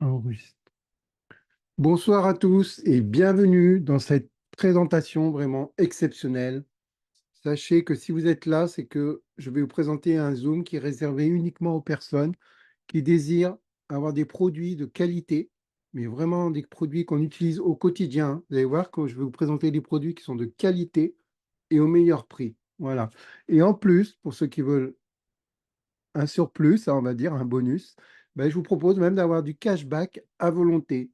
Enregistre. Bonsoir à tous et bienvenue dans cette présentation vraiment exceptionnelle. Sachez que si vous êtes là, c'est que je vais vous présenter un Zoom qui est réservé uniquement aux personnes qui désirent avoir des produits de qualité, mais vraiment des produits qu'on utilise au quotidien. Vous allez voir que je vais vous présenter des produits qui sont de qualité et au meilleur prix. Voilà. Et en plus, pour ceux qui veulent un surplus, ça, on va dire un bonus, ben, je vous propose même d'avoir du cashback à volonté.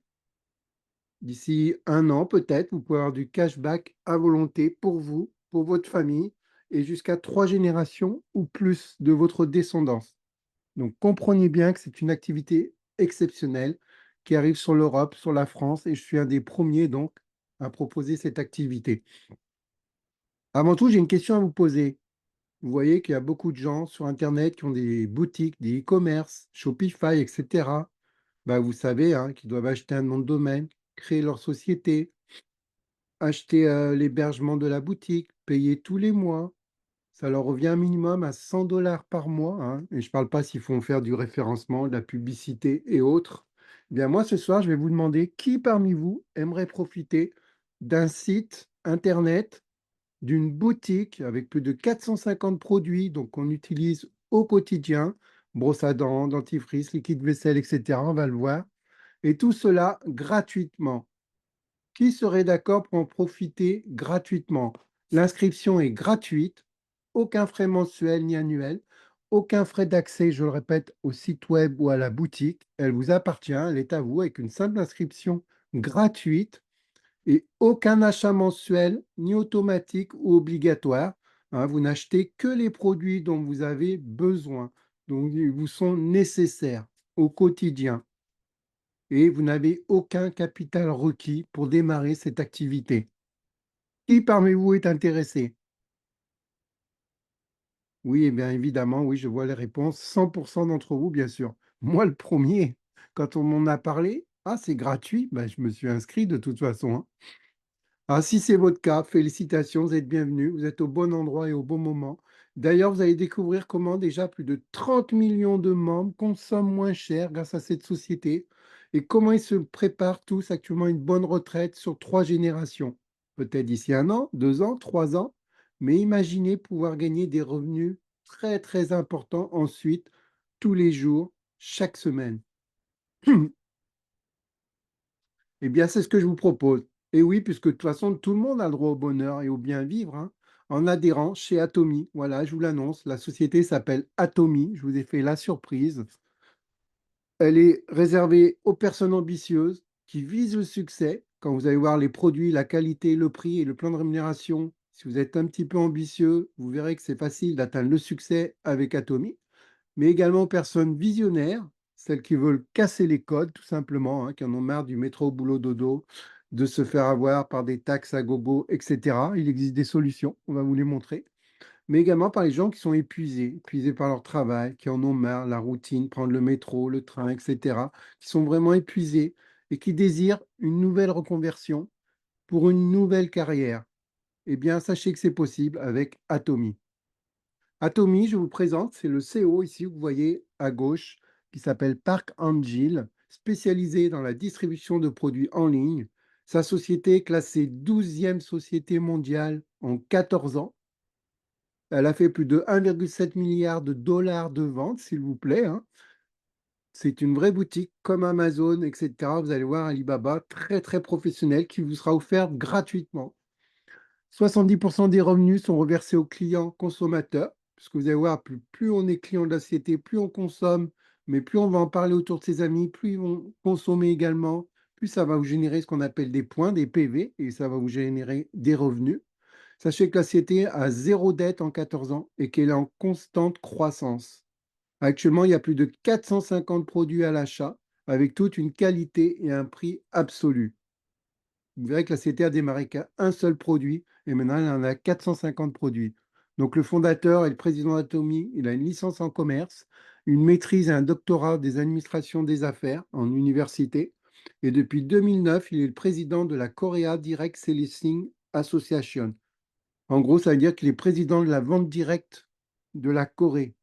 D'ici un an, peut-être, vous pouvez avoir du cashback à volonté pour vous, pour votre famille, et jusqu'à 3 générations ou plus de votre descendance. Donc, comprenez bien que c'est une activité exceptionnelle qui arrive sur l'Europe, sur la France, et je suis un des premiers, donc, à proposer cette activité. Avant tout, j'ai une question à vous poser. Vous voyez qu'il y a beaucoup de gens sur Internet qui ont des boutiques, des e-commerce, Shopify, etc. Bah, vous savez, hein, qu'ils doivent acheter un nom de domaine, créer leur société, acheter l'hébergement de la boutique, payer tous les mois. Ça leur revient un minimum à 100 dollars par mois, hein. Et je ne parle pas s'ils font faire du référencement, de la publicité et autres. Eh bien, moi, ce soir, je vais vous demander qui parmi vous aimerait profiter d'un site Internet, d'une boutique avec plus de 450 produits donc qu'on utilise au quotidien, brosse à dents, dentifrice, liquide vaisselle, etc. On va le voir. Et tout cela gratuitement. Qui serait d'accord pour en profiter gratuitement? L'inscription est gratuite, aucun frais mensuel ni annuel, aucun frais d'accès, je le répète, au site web ou à la boutique. Elle vous appartient, elle est à vous avec une simple inscription gratuite et aucun achat mensuel ni automatique ou obligatoire, hein. Vous n'achetez que les produits dont vous avez besoin, dont ils vous sont nécessaires au quotidien et vous n'avez aucun capital requis pour démarrer cette activité. Qui parmi vous est intéressé? Oui, eh bien évidemment, oui, je vois les réponses. 100% d'entre vous, bien sûr. Moi, le premier, quand on m'en a parlé, ah, c'est gratuit, ben, je me suis inscrit de toute façon, hein. Ah, si c'est votre cas, félicitations, vous êtes bienvenus, vous êtes au bon endroit et au bon moment. D'ailleurs, vous allez découvrir comment déjà plus de 30 millions de membres consomment moins cher grâce à cette société et comment ils se préparent tous actuellement à une bonne retraite sur 3 générations. Peut-être d'ici un an, 2 ans, 3 ans, mais imaginez pouvoir gagner des revenus très très importants ensuite, tous les jours, chaque semaine. Eh bien, c'est ce que je vous propose. Et oui, puisque de toute façon, tout le monde a le droit au bonheur et au bien vivre, hein, en adhérant chez Atomy. Voilà, je vous l'annonce, la société s'appelle Atomy. Je vous ai fait la surprise. Elle est réservée aux personnes ambitieuses qui visent le succès. Quand vous allez voir les produits, la qualité, le prix et le plan de rémunération, si vous êtes un petit peu ambitieux, vous verrez que c'est facile d'atteindre le succès avec Atomy, mais également aux personnes visionnaires, celles qui veulent casser les codes, tout simplement, hein, qui en ont marre du métro boulot dodo, de se faire avoir par des taxes à gogo, etc. Il existe des solutions, on va vous les montrer, mais également par les gens qui sont épuisés, épuisés par leur travail, qui en ont marre, la routine, prendre le métro, le train, etc., qui sont vraiment épuisés et qui désirent une nouvelle reconversion pour une nouvelle carrière. Eh bien, sachez que c'est possible avec Atomy. Atomy, je vous présente, c'est le CEO ici, vous voyez à gauche, qui s'appelle Park Angel, spécialisé dans la distribution de produits en ligne. Sa société est classée 12e société mondiale en 14 ans. Elle a fait plus de 1,7 milliard de dollars de ventes, s'il vous plaît, hein. C'est une vraie boutique comme Amazon, etc. Vous allez voir Alibaba, très très professionnelle, qui vous sera offerte gratuitement. 70% des revenus sont reversés aux clients consommateurs, puisque vous allez voir, plus on est client de la société, plus on consomme, mais plus on va en parler autour de ses amis, plus ils vont consommer également, plus ça va vous générer ce qu'on appelle des points, des PV, et ça va vous générer des revenus. Sachez que la société a zéro dette en 14 ans et qu'elle est en constante croissance. Actuellement, il y a plus de 450 produits à l'achat, avec toute une qualité et un prix absolu. Vous verrez que la société a démarré qu'à un seul produit et maintenant elle en a 450 produits. Donc le fondateur et le président d'Atomy, il a une licence en commerce, une maîtrise et un doctorat des administrations des affaires en université. Et depuis 2009, il est le président de la Korea Direct Selling Association. En gros, ça veut dire qu'il est président de la vente directe de la Corée.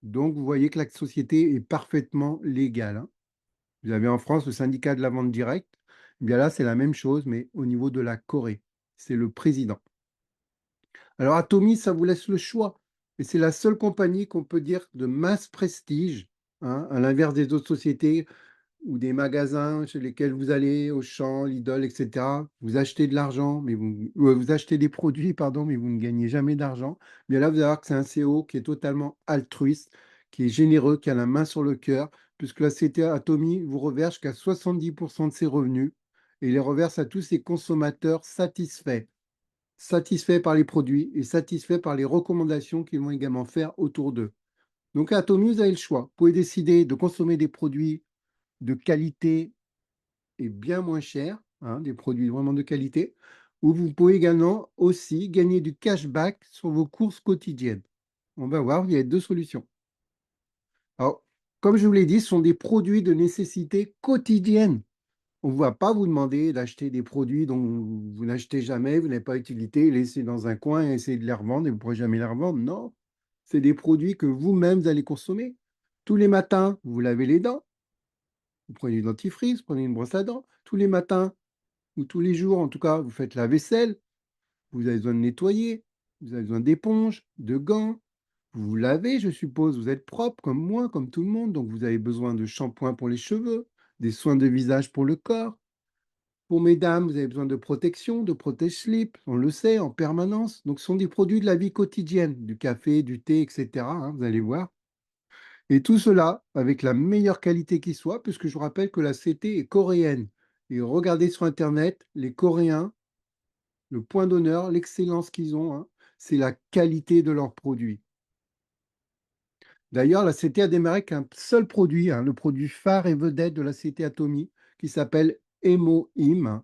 Donc vous voyez que la société est parfaitement légale, hein. Vous avez en France le syndicat de la vente directe. Eh bien là, c'est la même chose, mais au niveau de la Corée. C'est le président. Alors Atomy, ça vous laisse le choix. Et c'est la seule compagnie qu'on peut dire de masse prestige, hein, à l'inverse des autres sociétés ou des magasins chez lesquels vous allez, Auchan, Lidl, etc. Vous achetez de l'argent, mais vous achetez des produits, pardon, mais vous ne gagnez jamais d'argent. Bien là, vous allez voir que c'est un CEO qui est totalement altruiste, qui est généreux, qui a la main sur le cœur, puisque la CT Atomy vous reverse jusqu'à 70% de ses revenus et les reverse à tous ses consommateurs satisfaits. Satisfaits par les produits et satisfaits par les recommandations qu'ils vont également faire autour d'eux. Donc à Atomy, vous avez le choix. Vous pouvez décider de consommer des produits de qualité et bien moins chers, hein, des produits vraiment de qualité, ou vous pouvez également aussi gagner du cashback sur vos courses quotidiennes. On va voir, il y a deux solutions. Alors, comme je vous l'ai dit, ce sont des produits de nécessité quotidienne. On ne va pas vous demander d'acheter des produits dont vous n'achetez jamais, vous n'avez pas utilité, les laisser dans un coin et essayer de les revendre et vous ne pourrez jamais les revendre. Non, c'est des produits que vous-même allez consommer. Tous les matins, vous lavez les dents, vous prenez du dentifrice, vous prenez une brosse à dents. Tous les matins, ou tous les jours, en tout cas, vous faites la vaisselle, vous avez besoin de nettoyer, vous avez besoin d'éponges, de gants, vous vous lavez, je suppose, vous êtes propre comme moi, comme tout le monde, donc vous avez besoin de shampoing pour les cheveux, des soins de visage pour le corps. Pour mesdames, vous avez besoin de protection, de protège-slip, on le sait, en permanence. Donc, ce sont des produits de la vie quotidienne, du café, du thé, etc., hein, vous allez voir. Et tout cela avec la meilleure qualité qui soit, puisque je vous rappelle que la CT est coréenne. Et regardez sur Internet, les Coréens, le point d'honneur, l'excellence qu'ils ont, hein, c'est la qualité de leurs produits. D'ailleurs, la CT a démarré avec un seul produit, hein, le produit phare et vedette de la CT Atomy, qui s'appelle HemoHim,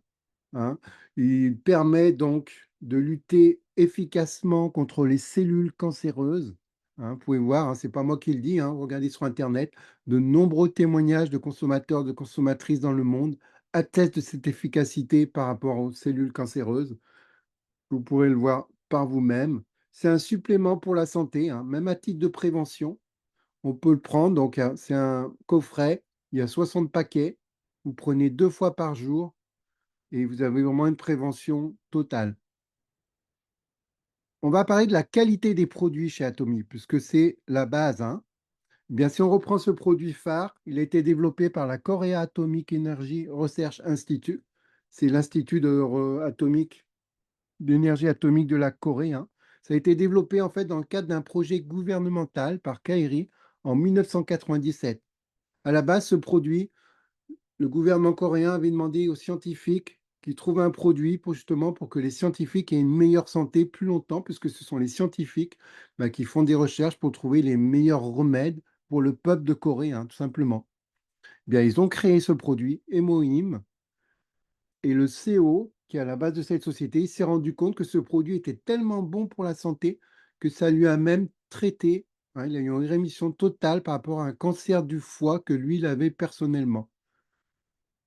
hein. Il permet donc de lutter efficacement contre les cellules cancéreuses, hein. Vous pouvez voir, hein, c'est pas moi qui le dis, hein, regardez sur Internet, de nombreux témoignages de consommateurs, de consommatrices dans le monde attestent de cette efficacité par rapport aux cellules cancéreuses. Vous pourrez le voir par vous-même. C'est un supplément pour la santé, hein, même à titre de prévention. On peut le prendre, donc hein, c'est un coffret, il y a 60 paquets. Vous prenez 2 fois par jour et vous avez vraiment une prévention totale. On va parler de la qualité des produits chez Atomy, puisque c'est la base, hein. Eh bien, si on reprend ce produit phare, il a été développé par la Korea Atomic Energy Research Institute. C'est l'institut atomique d'énergie atomique de la Corée, hein. Ça a été développé en fait dans le cadre d'un projet gouvernemental par KAIRI en 1997. À la base, ce produit, le gouvernement coréen avait demandé aux scientifiques qu'ils trouvent un produit pour justement pour que les scientifiques aient une meilleure santé plus longtemps, puisque ce sont les scientifiques qui font des recherches pour trouver les meilleurs remèdes pour le peuple de Corée, hein, tout simplement. Eh bien, ils ont créé ce produit, Hemohim, et le CEO, qui est à la base de cette société, il s'est rendu compte que ce produit était tellement bon pour la santé que ça lui a même traité, hein, il a eu une rémission totale par rapport à un cancer du foie que lui, il avait personnellement.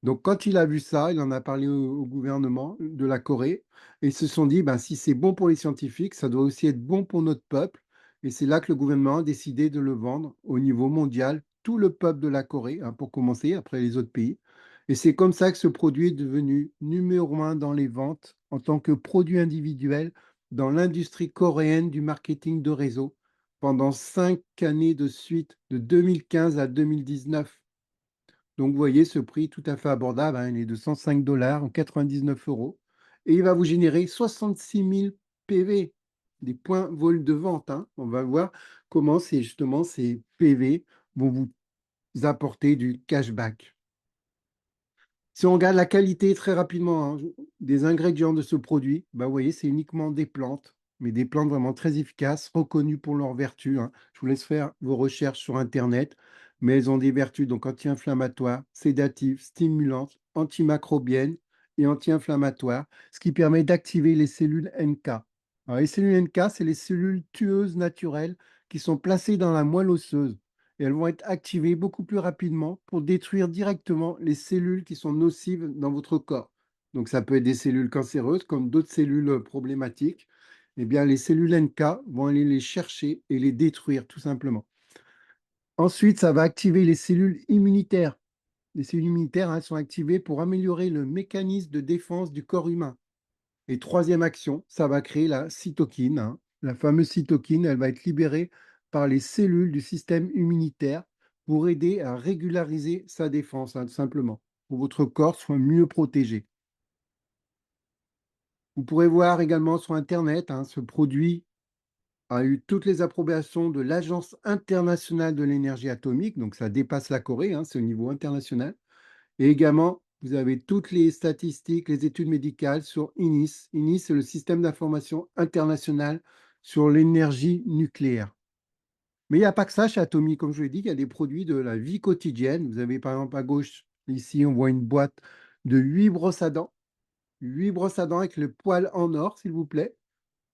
Donc, quand il a vu ça, il en a parlé au gouvernement de la Corée et ils se sont dit, ben, si c'est bon pour les scientifiques, ça doit aussi être bon pour notre peuple. Et c'est là que le gouvernement a décidé de le vendre au niveau mondial, tout le peuple de la Corée, hein, pour commencer, après les autres pays. Et c'est comme ça que ce produit est devenu numéro un dans les ventes en tant que produit individuel dans l'industrie coréenne du marketing de réseau pendant 5 années de suite, de 2015 à 2019. Donc, vous voyez ce prix tout à fait abordable, hein, il est de 105 dollars ou 99 euros. Et il va vous générer 66 000 PV, des points vol de vente, hein. On va voir comment justement ces PV vont vous apporter du cashback. Si on regarde la qualité très rapidement, hein, des ingrédients de ce produit, bah, vous voyez, c'est uniquement des plantes, mais des plantes vraiment très efficaces, reconnues pour leurs vertus, hein. Je vous laisse faire vos recherches sur Internet, mais elles ont des vertus donc anti-inflammatoires, sédatives, stimulantes, antimicrobiennes et anti-inflammatoires, ce qui permet d'activer les cellules NK. Alors, les cellules NK, c'est les cellules tueuses naturelles qui sont placées dans la moelle osseuse et elles vont être activées beaucoup plus rapidement pour détruire directement les cellules qui sont nocives dans votre corps. Donc ça peut être des cellules cancéreuses comme d'autres cellules problématiques. Eh bien, les cellules NK vont aller les chercher et les détruire tout simplement. Ensuite, ça va activer les cellules immunitaires. Les cellules immunitaires, hein, sont activées pour améliorer le mécanisme de défense du corps humain. Et troisième action, ça va créer la cytokine, hein. La fameuse cytokine, elle va être libérée par les cellules du système immunitaire pour aider à régulariser sa défense, hein, tout simplement, pour que votre corps soit mieux protégé. Vous pourrez voir également sur Internet, hein, ce produit a eu toutes les approbations de l'Agence internationale de l'énergie atomique, donc ça dépasse la Corée, hein, c'est au niveau international. Et également, vous avez toutes les statistiques, les études médicales sur INIS. INIS, c'est le système d'information international sur l'énergie nucléaire. Mais il n'y a pas que ça chez Atomy. Comme je l'ai dit, il y a des produits de la vie quotidienne. Vous avez par exemple à gauche, ici, on voit une boîte de 8 brosses à dents. 8 brosses à dents avec le poil en or, s'il vous plaît.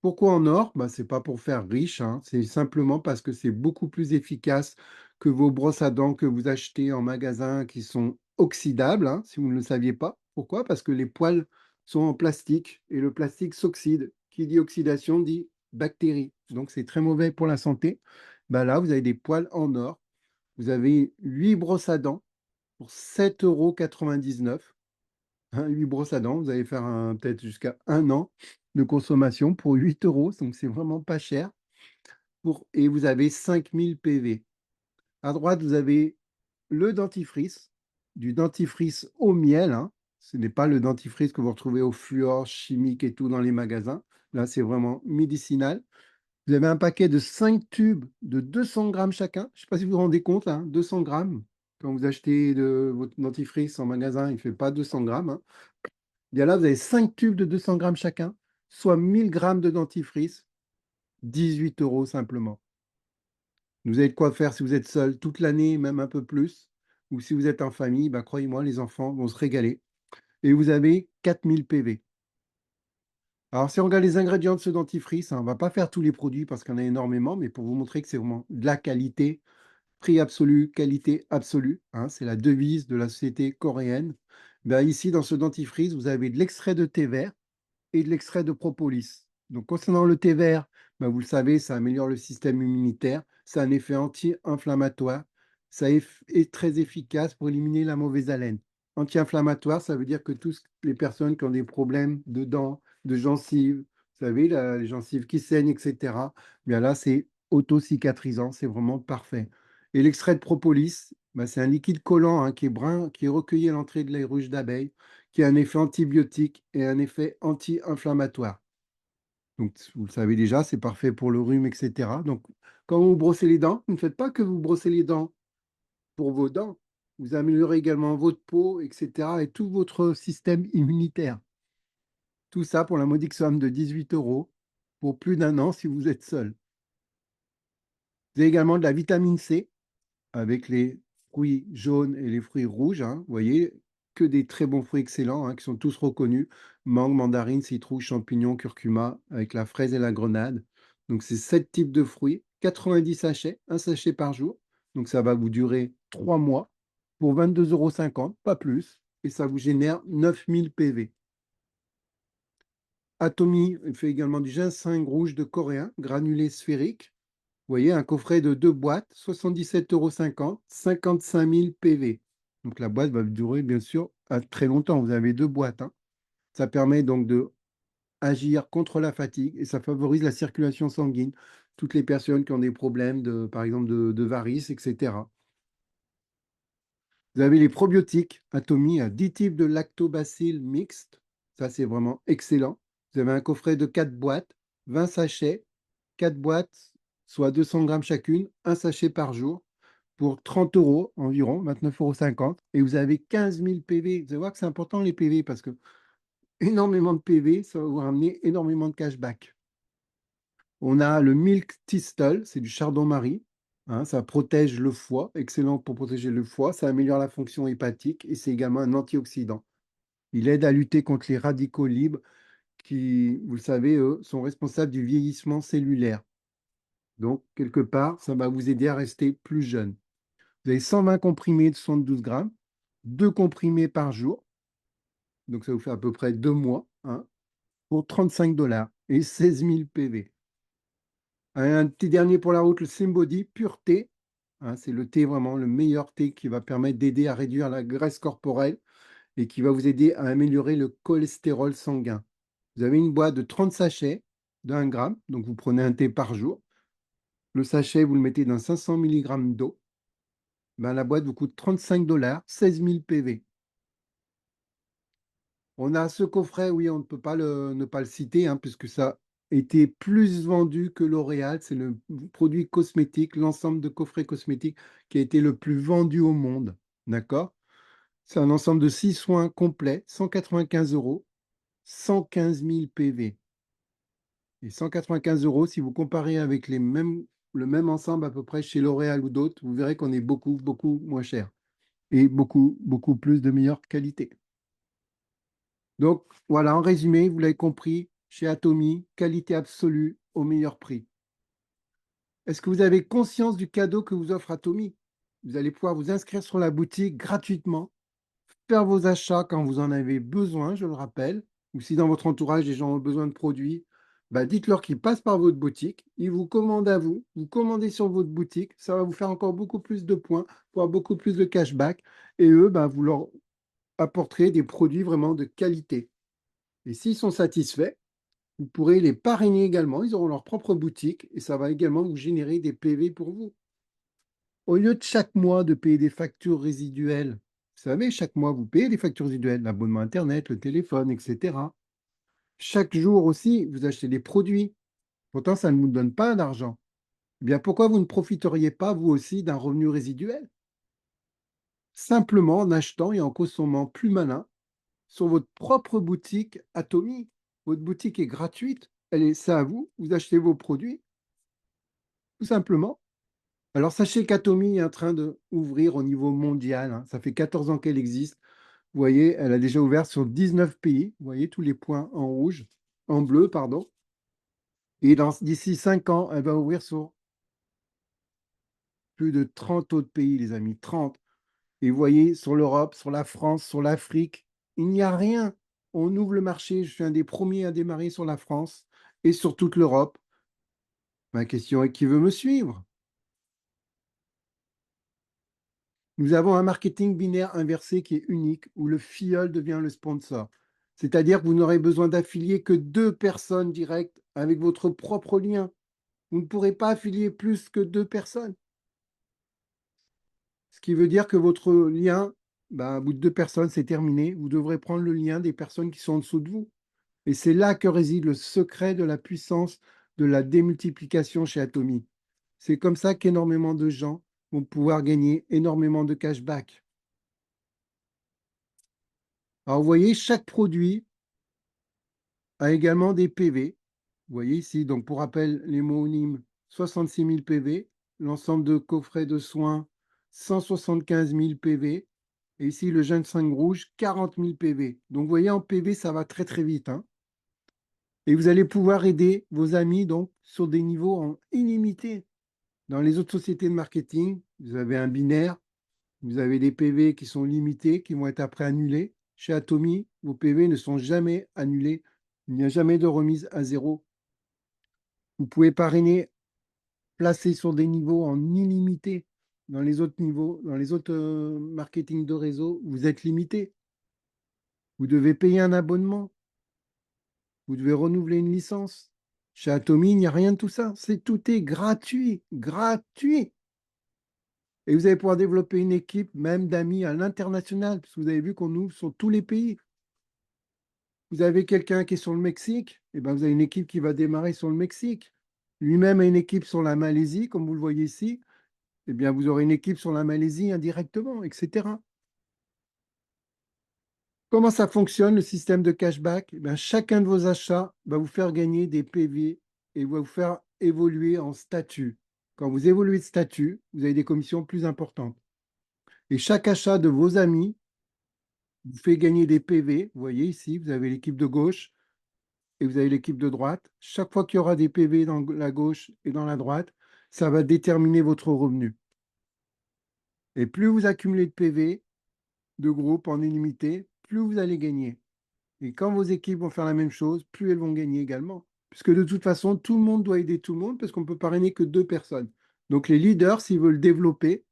Pourquoi en or? Bah, c'est pas pour faire riche, hein. C'est simplement parce que c'est beaucoup plus efficace que vos brosses à dents que vous achetez en magasin qui sont oxydables, hein, si vous ne le saviez pas. Pourquoi? Parce que les poils sont en plastique et le plastique s'oxyde. Qui dit oxydation dit bactéries. Donc c'est très mauvais pour la santé. Bah là, vous avez des poils en or. Vous avez 8 brosses à dents pour 7,99 €. Hein, 8 brosses à dents, vous allez faire peut-être jusqu'à un an de consommation pour 8 euros, donc c'est vraiment pas cher. Et vous avez 5000 PV. À droite, vous avez le dentifrice, du dentifrice au miel, hein. Ce n'est pas le dentifrice que vous retrouvez au fluor, chimique et tout dans les magasins. Là, c'est vraiment médicinal. Vous avez un paquet de 5 tubes de 200 grammes chacun. Je ne sais pas si vous vous rendez compte, hein, 200 grammes. Quand vous achetez votre dentifrice en magasin, il ne fait pas 200 grammes, hein. Bien là, vous avez 5 tubes de 200 grammes chacun, soit 1000 grammes de dentifrice, 18 euros simplement. Vous avez de quoi faire si vous êtes seul toute l'année, même un peu plus. Ou si vous êtes en famille, bah, croyez-moi, les enfants vont se régaler. Et vous avez 4000 PV. Alors, si on regarde les ingrédients de ce dentifrice, hein, on ne va pas faire tous les produits parce qu'il y en a énormément, mais pour vous montrer que c'est vraiment de la qualité, prix absolu, qualité absolue, hein, c'est la devise de la société coréenne. Ben, ici, dans ce dentifrice, vous avez de l'extrait de thé vert et de l'extrait de propolis. Donc, concernant le thé vert, ben, vous le savez, ça améliore le système immunitaire, ça a un effet anti-inflammatoire, est très efficace pour éliminer la mauvaise haleine. Anti-inflammatoire, ça veut dire que toutes les personnes qui ont des problèmes de dents, de gencives, vous savez, les gencives qui saignent, etc., bien là, c'est auto-cicatrisant, c'est vraiment parfait. Et l'extrait de propolis, ben, c'est un liquide collant, hein, qui est brun, qui est recueilli à l'entrée de lait ruche d'abeille, qui a un effet antibiotique et un effet anti-inflammatoire. Donc, vous le savez déjà, c'est parfait pour le rhume, etc. Donc, quand vous brossez les dents, vous ne faites pas que vous brossez les dents pour vos dents. Vous améliorez également votre peau, etc. et tout votre système immunitaire. Tout ça pour la modique somme de 18 euros pour plus d'un an si vous êtes seul. Vous avez également de la vitamine C avec les fruits jaunes et les fruits rouges, hein. Vous voyez, que des très bons fruits excellents, hein, qui sont tous reconnus. Mangue, mandarine, citrouille, champignon, curcuma, avec la fraise et la grenade. Donc, c'est 7 types de fruits, 90 sachets, un sachet par jour. Donc, ça va vous durer 3 mois pour 22,50 €, pas plus. Et ça vous génère 9000 PV. Atomy fait également du ginseng rouge de coréen, granulé sphérique. Vous voyez, un coffret de 2 boîtes, 77,50 €, 55 000 PV. Donc la boîte va durer bien sûr très longtemps. Vous avez 2 boîtes, hein. Ça permet donc de agir contre la fatigue et ça favorise la circulation sanguine. Toutes les personnes qui ont des problèmes par exemple, de varices, etc. Vous avez les probiotiques Atomy à 10 types de lactobacilles mixtes. Ça, c'est vraiment excellent. Vous avez un coffret de 4 boîtes, 20 sachets, 4 boîtes, soit 200 grammes chacune, un sachet par jour, pour 30 euros environ, 29,50 €. Et vous avez 15 000 PV. Vous allez voir que c'est important les PV parce que énormément de PV, ça va vous ramener énormément de cashback. On a le Milk Thistle, c'est du chardon-marie, hein, ça protège le foie, excellent pour protéger le foie, ça améliore la fonction hépatique et c'est également un antioxydant. Il aide à lutter contre les radicaux libres qui, vous le savez, eux, sont responsables du vieillissement cellulaire. Donc, quelque part, ça va vous aider à rester plus jeune. Vous avez 120 comprimés de 72 grammes, 2 comprimés par jour, donc ça vous fait à peu près 2 mois, hein, pour 35 $ et 16 000 PV. Un petit dernier pour la route, le Symbody Pureté, hein. C'est le thé vraiment le meilleur thé qui va permettre d'aider à réduire la graisse corporelle et qui va vous aider à améliorer le cholestérol sanguin. Vous avez une boîte de 30 sachets d'1 gramme, donc vous prenez un thé par jour. Le sachet, vous le mettez dans 500 milligrammes d'eau. Ben, la boîte vous coûte 35 $, 16 000 PV. On a ce coffret, oui, on ne peut pas ne pas le citer, hein, puisque ça a été plus vendu que L'Oréal. C'est le produit cosmétique, l'ensemble de coffrets cosmétiques qui a été le plus vendu au monde. D'accord? C'est un ensemble de 6 soins complets, 195 €, 115 000 PV. Et 195 €, si vous comparez avec le même ensemble à peu près chez L'Oréal ou d'autres, vous verrez qu'on est beaucoup, beaucoup moins cher et beaucoup, beaucoup plus de meilleure qualité. Donc voilà, en résumé, vous l'avez compris, chez Atomy, qualité absolue au meilleur prix. Est-ce que vous avez conscience du cadeau que vous offre Atomy? Vous allez pouvoir vous inscrire sur la boutique gratuitement, faire vos achats quand vous en avez besoin, je le rappelle, ou si dans votre entourage, les gens ont besoin de produits, bah dites-leur qu'ils passent par votre boutique, ils vous commandent à vous, vous commandez sur votre boutique, ça va vous faire encore beaucoup plus de points, pour avoir beaucoup plus de cashback, et eux, bah, vous leur apporterez des produits vraiment de qualité. Et s'ils sont satisfaits, vous pourrez les parrainer également, ils auront leur propre boutique, et ça va également vous générer des PV pour vous. Au lieu de chaque mois de payer des factures résiduelles, vous savez, chaque mois, vous payez des factures résiduelles, l'abonnement Internet, le téléphone, etc. Chaque jour aussi, vous achetez des produits. Pourtant, ça ne vous donne pas d'argent. Eh bien, pourquoi vous ne profiteriez pas, vous aussi, d'un revenu résiduel? Simplement en achetant et en consommant plus malin sur votre propre boutique Atomy. Votre boutique est gratuite, c'est à vous, vous achetez vos produits, tout simplement. Alors, sachez qu'Atomy est en train d'ouvrir au niveau mondial, hein. Ça fait 14 ans qu'elle existe. Vous voyez, elle a déjà ouvert sur 19 pays. Vous voyez tous les points en rouge, en bleu, pardon. Et d'ici 5 ans, elle va ouvrir sur plus de 30 autres pays, les amis, 30. Et vous voyez, sur l'Europe, sur la France, sur l'Afrique, il n'y a rien. On ouvre le marché. Je suis un des premiers à démarrer sur la France et sur toute l'Europe. Ma question est, qui veut me suivre? Nous avons un marketing binaire inversé qui est unique, où le filleul devient le sponsor. C'est-à-dire que vous n'aurez besoin d'affilier que 2 personnes directes avec votre propre lien. Vous ne pourrez pas affilier plus que 2 personnes. Ce qui veut dire que votre lien, bah, au bout de 2 personnes, c'est terminé. Vous devrez prendre le lien des personnes qui sont en dessous de vous. Et c'est là que réside le secret de la puissance de la démultiplication chez Atomy. C'est comme ça qu'énormément de gens vont pouvoir gagner énormément de cashback. Alors, vous voyez, chaque produit a également des PV. Vous voyez ici, donc pour rappel, les l'hémonyme 66 000 PV, l'ensemble de coffrets de soins 175 000 PV, et ici le ginseng rouge 40 000 PV. Donc vous voyez, en PV, ça va très très vite, hein. Et vous allez pouvoir aider vos amis donc sur des niveaux en illimité. Dans les autres sociétés de marketing, vous avez un binaire, vous avez des PV qui sont limités, qui vont être après annulés. Chez Atomy, vos PV ne sont jamais annulés. Il n'y a jamais de remise à zéro. Vous pouvez parrainer, placer sur des niveaux en illimité. Dans les autres niveaux, dans les autres marketing de réseau, vous êtes limité. Vous devez payer un abonnement. Vous devez renouveler une licence. Chez Atomy, il n'y a rien de tout ça. Tout est gratuit. Gratuit. Et vous allez pouvoir développer une équipe, même d'amis à l'international, parce que vous avez vu qu'on ouvre sur tous les pays. Vous avez quelqu'un qui est sur le Mexique, et ben vous avez une équipe qui va démarrer sur le Mexique. Lui-même a une équipe sur la Malaisie, comme vous le voyez ici. Eh bien, vous aurez une équipe sur la Malaisie indirectement, etc. Comment ça fonctionne, le système de cashback? Eh bien, chacun de vos achats va vous faire gagner des PV et va vous faire évoluer en statut. Quand vous évoluez de statut, vous avez des commissions plus importantes. Et chaque achat de vos amis vous fait gagner des PV. Vous voyez ici, vous avez l'équipe de gauche et vous avez l'équipe de droite. Chaque fois qu'il y aura des PV dans la gauche et dans la droite, ça va déterminer votre revenu. Et plus vous accumulez de PV, de groupe en illimité, plus vous allez gagner. Et quand vos équipes vont faire la même chose, plus elles vont gagner également. Puisque de toute façon, tout le monde doit aider tout le monde parce qu'on ne peut parrainer que 2 personnes. Donc les leaders, s'ils veulent développer,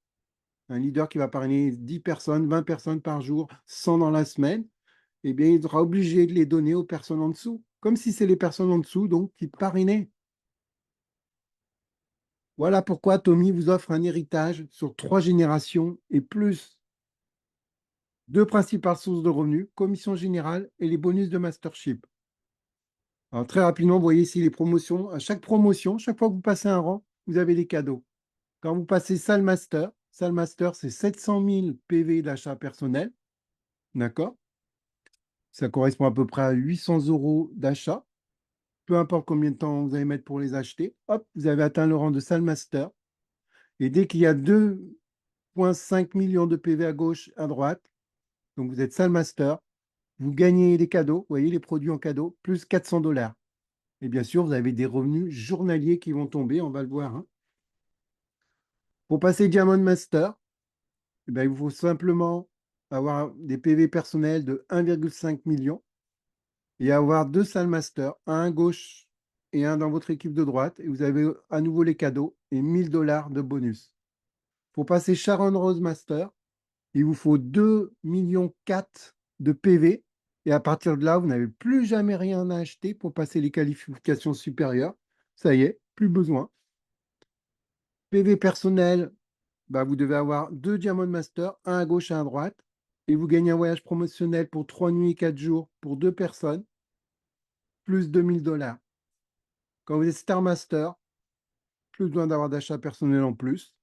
un leader qui va parrainer 10 personnes, 20 personnes par jour, 100 dans la semaine, eh bien, il sera obligé de les donner aux personnes en dessous, comme si c'est les personnes en dessous donc qui parrainaient. Voilà pourquoi Tommy vous offre un héritage sur 3 générations et plus. Deux principales sources de revenus, commission générale et les bonus de mastership. Alors, très rapidement, vous voyez ici les promotions. À chaque promotion, chaque fois que vous passez un rang, vous avez des cadeaux. Quand vous passez Salle Master, c'est 700 000 PV d'achat personnel. D'accord? Ça correspond à peu près à 800 € d'achat. Peu importe combien de temps vous allez mettre pour les acheter. Hop, vous avez atteint le rang de Salle Master. Et dès qu'il y a 2,5 millions de PV à gauche, à droite, donc vous êtes Salle Master, vous gagnez des cadeaux, vous voyez les produits en cadeau, plus 400 $. Et bien sûr, vous avez des revenus journaliers qui vont tomber, on va le voir, hein. Pour passer Diamond Master, eh ben, il vous faut simplement avoir des PV personnels de 1,5 million et avoir deux salles master, un à gauche et un dans votre équipe de droite. Et vous avez à nouveau les cadeaux et 1 000 $ de bonus. Pour passer Sharon Rose Master, il vous faut 2,4 millions de PV. Et à partir de là, vous n'avez plus jamais rien à acheter pour passer les qualifications supérieures. Ça y est, plus besoin. PV personnel, bah, vous devez avoir deux Diamond Master, un à gauche et un à droite. Et vous gagnez un voyage promotionnel pour 3 nuits et 4 jours pour deux personnes, plus 2 000 $. Quand vous êtes Star Master, plus besoin d'avoir d'achat personnel en plus.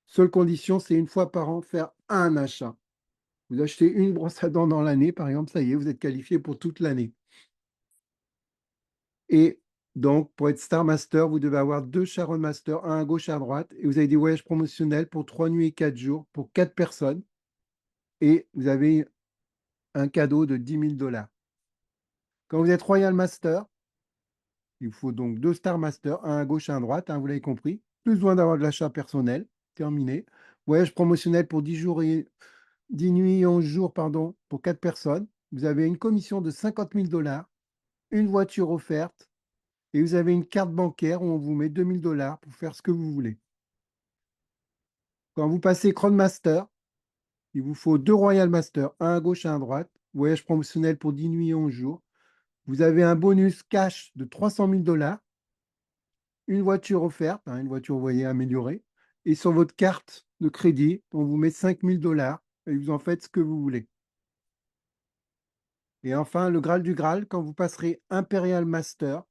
Seule condition, c'est une fois par an faire un achat. Vous achetez une brosse à dents dans l'année, par exemple, ça y est, vous êtes qualifié pour toute l'année. Et donc, pour être Star Master, vous devez avoir deux Sharon Master, un à gauche et à droite. Et vous avez des voyages promotionnels pour 3 nuits et 4 jours pour 4 personnes. Et vous avez un cadeau de 10 000 $. Quand vous êtes Royal Master, il vous faut donc deux Star Master, un à gauche et un à droite, hein, vous l'avez compris. Plus besoin d'avoir de l'achat personnel. Terminé. Voyage promotionnel pour 10 jours et 10 nuits et 11 jours, pardon, pour 4 personnes. Vous avez une commission de 50 000 $, une voiture offerte, et vous avez une carte bancaire où on vous met 2 000 $ pour faire ce que vous voulez. Quand vous passez Crown Master, il vous faut deux Royal Master, un à gauche et un à droite. Voyage promotionnel pour 10 nuits et 11 jours. Vous avez un bonus cash de 300 000 $, une voiture offerte, hein, une voiture, vous voyez, améliorée. Et sur votre carte de crédit, on vous met 5 000 $ et vous en faites ce que vous voulez. Et enfin, le Graal du Graal, quand vous passerez Imperial Master,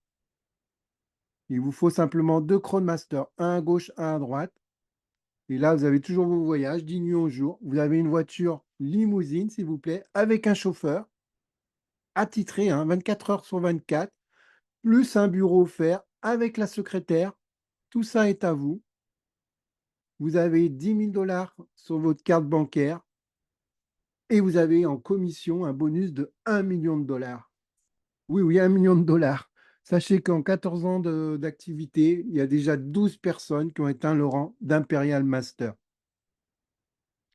il vous faut simplement deux Crown Master, un à gauche, un à droite. Et là, vous avez toujours vos voyages, 10 nuits au jour. Vous avez une voiture limousine, s'il vous plaît, avec un chauffeur, attitré, hein, 24 heures sur 24, plus un bureau offert avec la secrétaire. Tout ça est à vous. Vous avez 10 000 $ sur votre carte bancaire et vous avez en commission un bonus de 1 million de $. Oui, oui, 1 million de $. Sachez qu'en 14 ans d'activité, il y a déjà 12 personnes qui ont atteint le rang d'Imperial Master.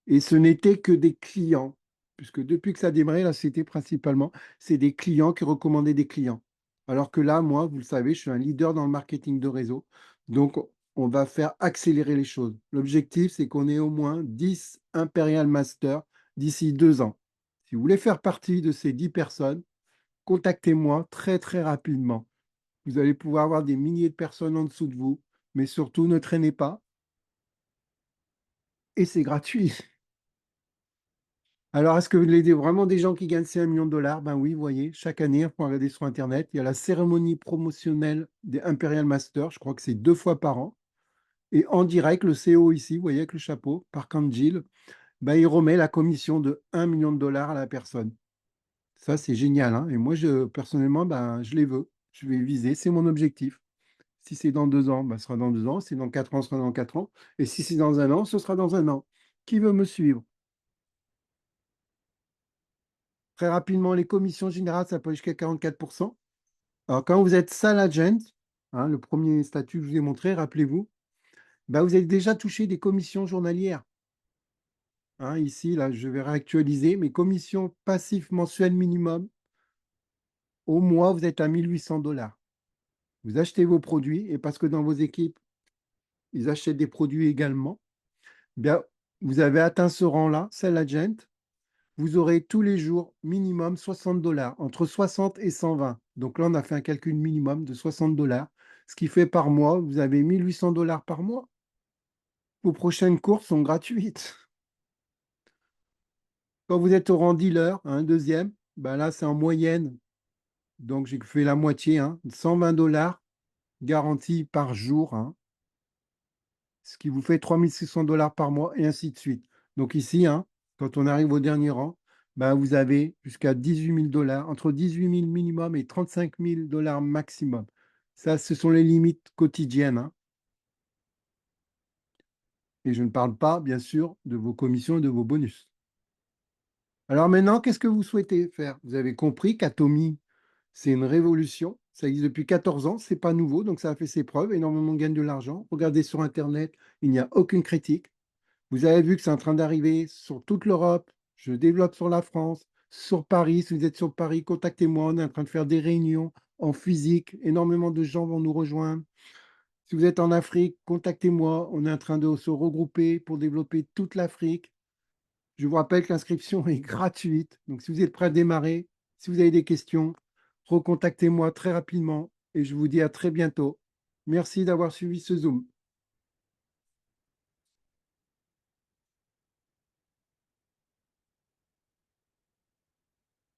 Et ce n'était que des clients, puisque depuis que ça a démarré, là, c'était principalement, c'est des clients qui recommandaient des clients. Alors que là, moi, vous le savez, je suis un leader dans le marketing de réseau. Donc, on va faire accélérer les choses. L'objectif, c'est qu'on ait au moins 10 Imperial Masters d'ici 2 ans. Si vous voulez faire partie de ces 10 personnes, contactez-moi très, très rapidement. Vous allez pouvoir avoir des milliers de personnes en dessous de vous, mais surtout, ne traînez pas. Et c'est gratuit. Alors, est-ce que vous voulez vraiment des gens qui gagnent ces 1 million de $? Ben oui, vous voyez, chaque année, on peut regarder sur Internet, il y a la cérémonie promotionnelle des Imperial Masters, je crois que c'est 2 fois par an. Et en direct, le CEO ici, vous voyez, avec le chapeau, par Angel, ben, il remet la commission de 1 million de $ à la personne. Ça, c'est génial, hein. Et moi, personnellement, ben, je les veux. Je vais viser, c'est mon objectif. Si c'est dans 2 ans, ben, ce sera dans 2 ans. Si c'est dans 4 ans, ce sera dans 4 ans. Et si c'est dans un an, ce sera dans un an. Qui veut me suivre? Très rapidement, les commissions générales, ça peut aller jusqu'à 44%. Alors, quand vous êtes Sal Agent, hein, le premier statut que je vous ai montré, rappelez-vous, bah, vous avez déjà touché des commissions journalières. Hein, ici, là, je vais réactualiser mes commissions passives mensuelles minimum. Au mois, vous êtes à 1 800 $. Vous achetez vos produits et parce que dans vos équipes, Ils achètent des produits également. Bien, vous avez atteint ce rang-là, Sell Agent. Vous aurez tous les jours minimum 60 dollars, entre 60 et 120. Donc là, on a fait un calcul minimum de 60 dollars, ce qui fait par mois, vous avez 1800 dollars par mois. Vos prochaines courses sont gratuites. Quand vous êtes au rang dealer, un deuxième, ben là, c'est en moyenne. Donc, j'ai fait la moitié, 120 dollars garantis par jour, ce qui vous fait 3600 dollars par mois et ainsi de suite. Donc ici, quand on arrive au dernier rang, ben, vous avez jusqu'à 18 000 dollars, entre 18 000 minimum et 35 000 dollars maximum. Ça, ce sont les limites quotidiennes, Et je ne parle pas, bien sûr, de vos commissions et de vos bonus. Alors maintenant, qu'est-ce que vous souhaitez faire? Vous avez compris qu'Atomy, c'est une révolution. Ça existe depuis 14 ans, c'est pas nouveau, donc ça a fait ses preuves. Énormément gagnent de l'argent. Regardez sur Internet, il n'y a aucune critique. Vous avez vu que c'est en train d'arriver sur toute l'Europe. Je développe sur la France, sur Paris. Si vous êtes sur Paris, contactez-moi. On est en train de faire des réunions en physique. Énormément de gens vont nous rejoindre. Si vous êtes en Afrique, contactez-moi. On est en train de se regrouper pour développer toute l'Afrique. Je vous rappelle que l'inscription est gratuite. Donc, si vous êtes prêt à démarrer, si vous avez des questions, recontactez-moi très rapidement et je vous dis à très bientôt. Merci d'avoir suivi ce Zoom.